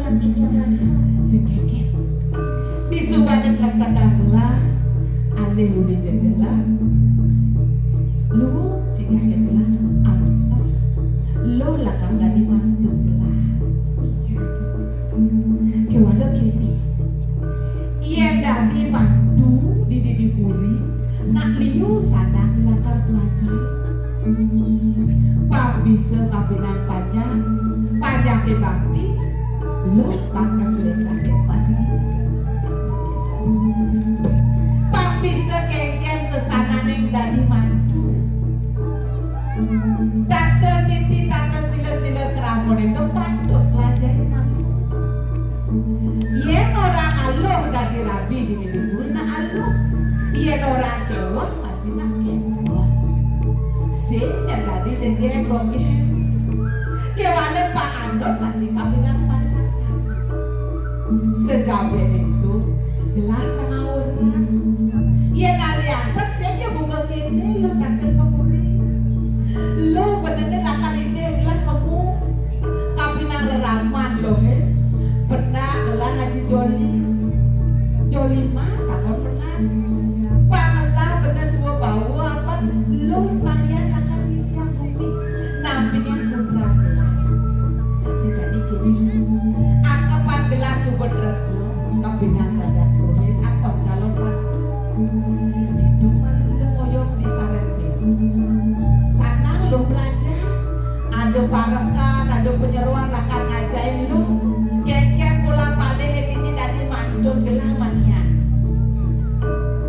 yang titiang lagi. Sikit disubahan kakaklah aneh udah jajalah lu cikaknya lah atas lo lakang dari mantu lah kewala kini iya dari mantu di puri nak liu sadang lakang pelajar pak bisa kabinan pajak ke bakti lo pangkas sudah kakek pasti pak bisa kengken sesana neng dari mantu tante titi tante sila keramon itu panduk pelajari mantu yen orang aloh dari rabi di minggu na aloh yen orang kewah masih nak kewah sing tadi dengan gomel kewale pak andot masih kabinan pantasan sejauh itu gelas sama orang ya kalian tersedia buka kini lo kata kemuri lo bener-bener lakar ini gelas kamu kabinan leraman lo pernah gelas haji joli mas apa pernah pangalah bener semua bawa apa lo kalian lakar siang bumi nampingnya putra gelas jadi kini angkapan gelas super dress kabinan rakyat boleh apa calon itu malu ngoyong di sarete sana lo belajar ada barengkan ada penyeruan akan ngajain lo kek pulang balik ini dari mandun gelamanya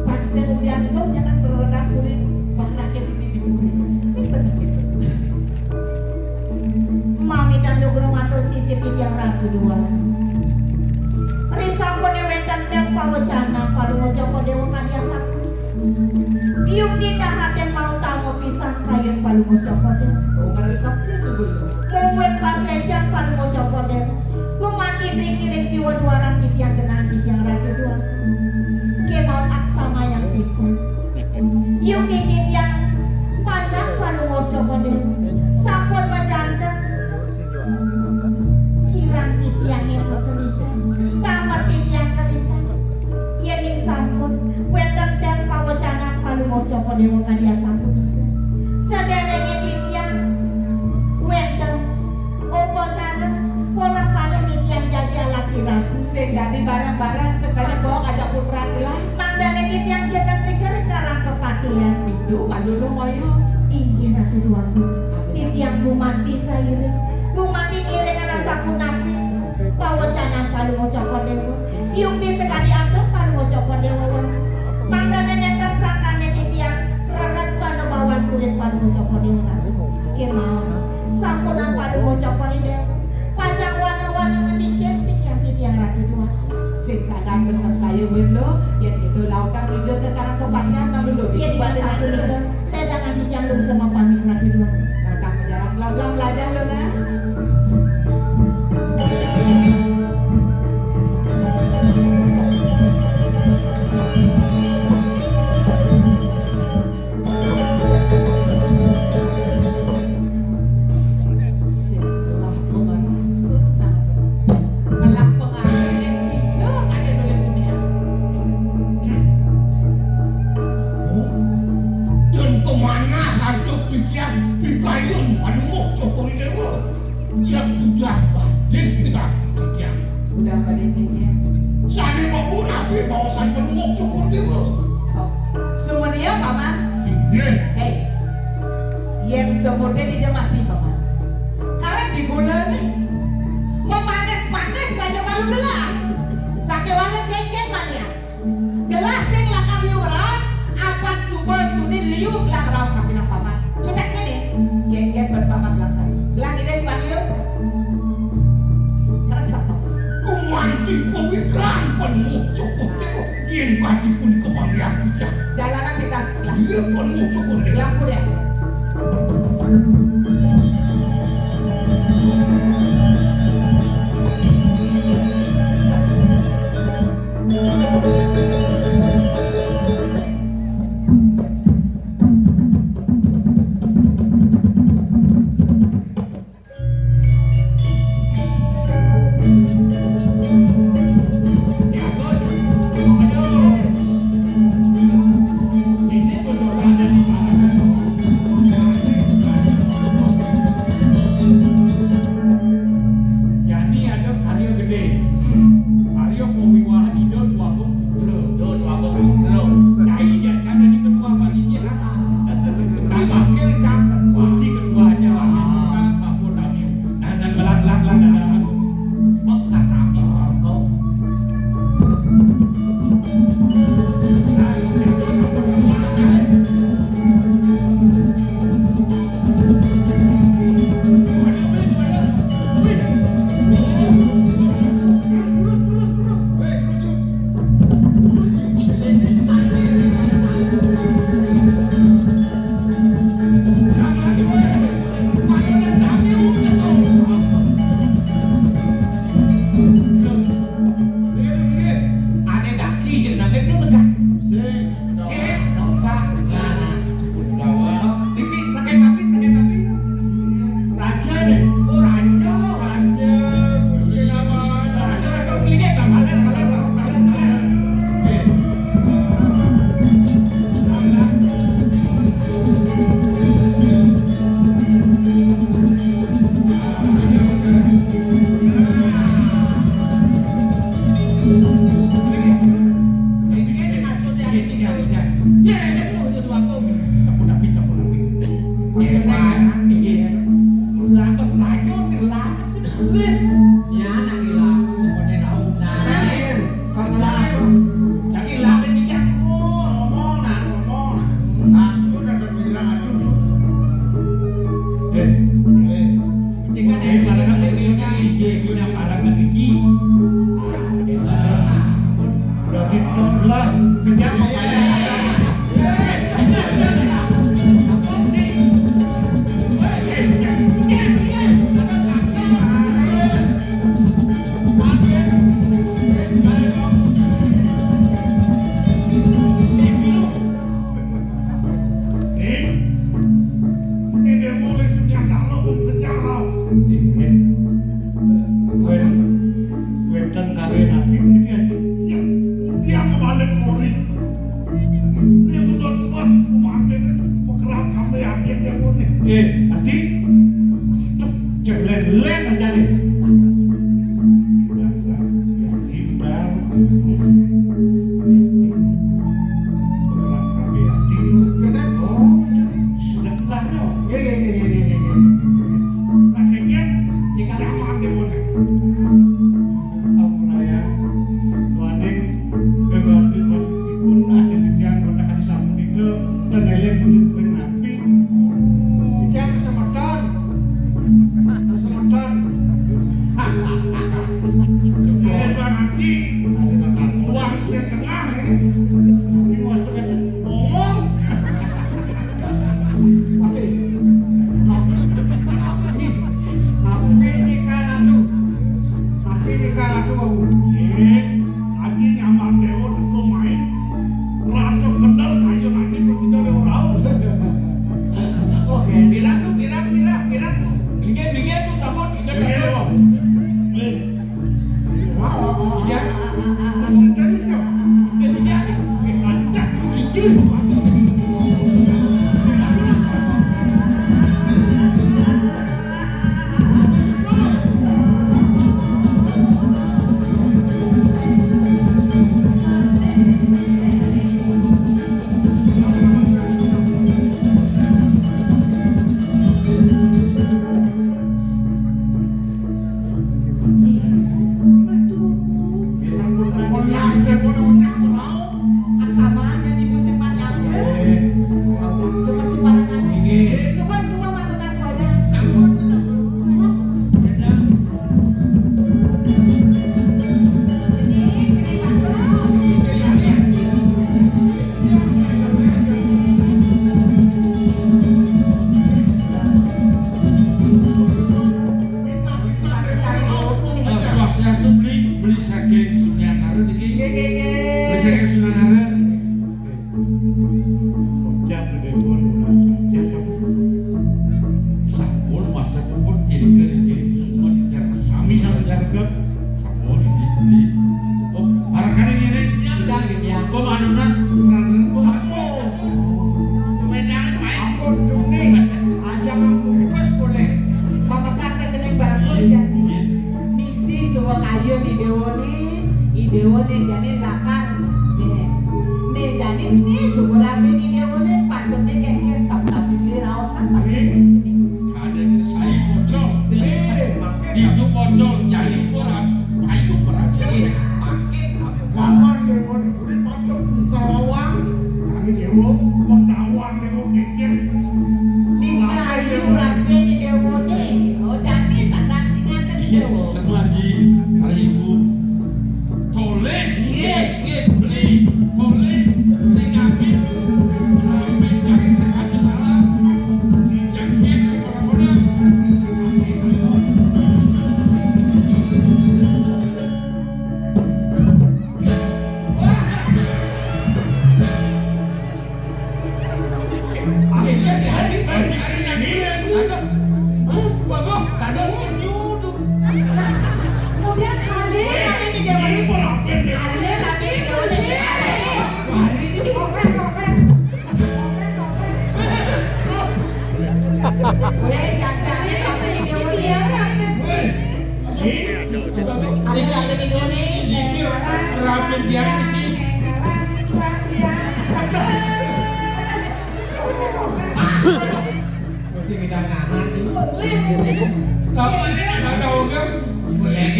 pansel lian lo jangan berenang kulit barang ini di kulit simpen gitu Mami dan lo geromatur sisip yang ragu dua. Risapone wetan dan pawacana palu joko dewa kadya sakti. Tiup di dahaten mau tamu pisan kayun palu joko dewa. oh karisapnya sebelum Mungwek pasejan palu joko dewa. Kumati pikirin siwa duaran titiang genang titiang ragu dua. Kemau aksama yang pisan. Yung titiang panjang palu joko dewa. Sampun majanda. Kirang titiang yang berkelijan. Tamat titiang kalitan yening sampun wetan dan pawacanan palu joko dewa kadya sampun saderenge titiang wetan opo cara pola pada titiang jadi alaki ragu sing dari barang-barang sekali bawa ngajak putra gelas mandane titiang jeneng trigger karang kepatian itu malu lo ngoyong inggih ratu duaku titiang bumati sairing bumati ngiring anak sapu napi pawacanan palu joko dewa yung di sekali aduk palu joko dewa mangdane nenten sakane titiang rarat pano bawan kulit palu joko dewa kemau sampunan palu joko dewa pajang warna-warna ngedikian sing yang titiang ratu dua sing sadang kesan saya welo ya itu lautan rujuk ke karang tempatnya malu lo iya di balik aku juga tedangan titiang lu sama pamit ratu dua datang berjalan pelan-pelan belajar lo nah setelah mengerasuk ngelak pengaruhnya gitu ada boleh dunia dan kemana satu titiang pikayun panuh cokori dewa siap budak batin tidak titiang udah pada intinya sani mau nabi bawasan panuh cokori dewa oh. Semua dia paman ini hei yang semuanya tidak mati paman karena di bulan nih memanas-panas saja baru gelas sakit wala jengkel mania gelas yang lakar liu ras apa coba tunin liu gelang ras tapi nak paman cudaknya nih gengget berpaman langsung gelang ini dipanggil merasa paman kumanti pemikiran panuh cokori dewa yang kaki pun kebanyakan titiang jalanan kita gelang iya panuh cokori dewa gelang pun ya Ya nakila sebenarnya tahu. Nah, kalau nakila tidak ngomong. Aku udah bilang aduh. Jika dari para kalian ini punya para kaki. Dari tolak kerja dia kebalik kori. Dia udah kuat, mantin pekerap kami yakin dia murni. Adi, jangan len aja nih. Mulai